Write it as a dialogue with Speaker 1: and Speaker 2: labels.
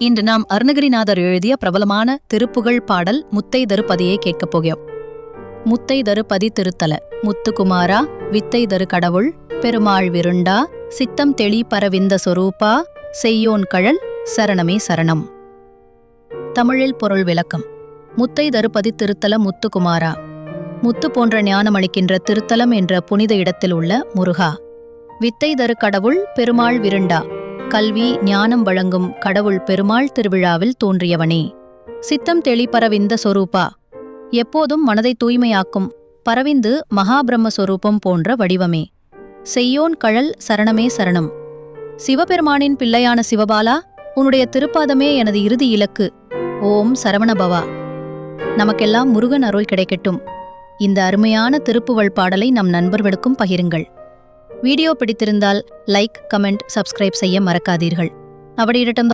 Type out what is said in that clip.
Speaker 1: இன்று நாம் அருணகிரிநாதர் எழுதிய பிரபலமான திருப்புகழ் பாடல் முத்தை தருபதியை கேட்கப் போகிறோம். முத்தை தருபதி திருத்தல முத்துக்குமாரா வித்தை தரு கடவுள் பெருமாள் விருண்டா சித்தம் தெளி பரவிந்த சொரூபா செய்யோன் கழல் சரணமே சரணம். தமிழில் பொருள் விளக்கம். முத்தை தருபதி திருத்தல முத்துக்குமாரா, முத்து போன்ற ஞானம் அளிக்கின்ற திருத்தலம் என்ற புனித இடத்தில் உள்ள முருகா. வித்தை தரு கடவுள் பெருமாள் விருண்டா, கல்வி ஞானம் வழங்கும் கடவுள் பெருமாள் திருவிழாவில் தோன்றியவனே. சித்தம் தெளி பரவிந்த சொரூபா, எப்போதும் மனதை தூய்மையாக்கும் பரவிந்து மகாபிரம்ம சொரூபம் போன்ற வடிவமே. செய்யோன் கழல் சரணமே சரணம். சிவபெருமானின் பிள்ளையான சிவபாலா, உன்னுடைய திருப்பாதமே எனது இறுதி இலக்கு. ஓம் சரவணபவா. நமக்கெல்லாம் முருகன் அருள் கிடைக்கட்டும். இந்த அருமையான திருப்புகழ் பாடலை நம் நண்பர்களுக்கும் பகிருங்கள். வீடியோ பிடித்திருந்தால் லைக், கமெண்ட், சப்ஸ்கிரைப் செய்ய மறக்காதீர்கள். அவடியிடம்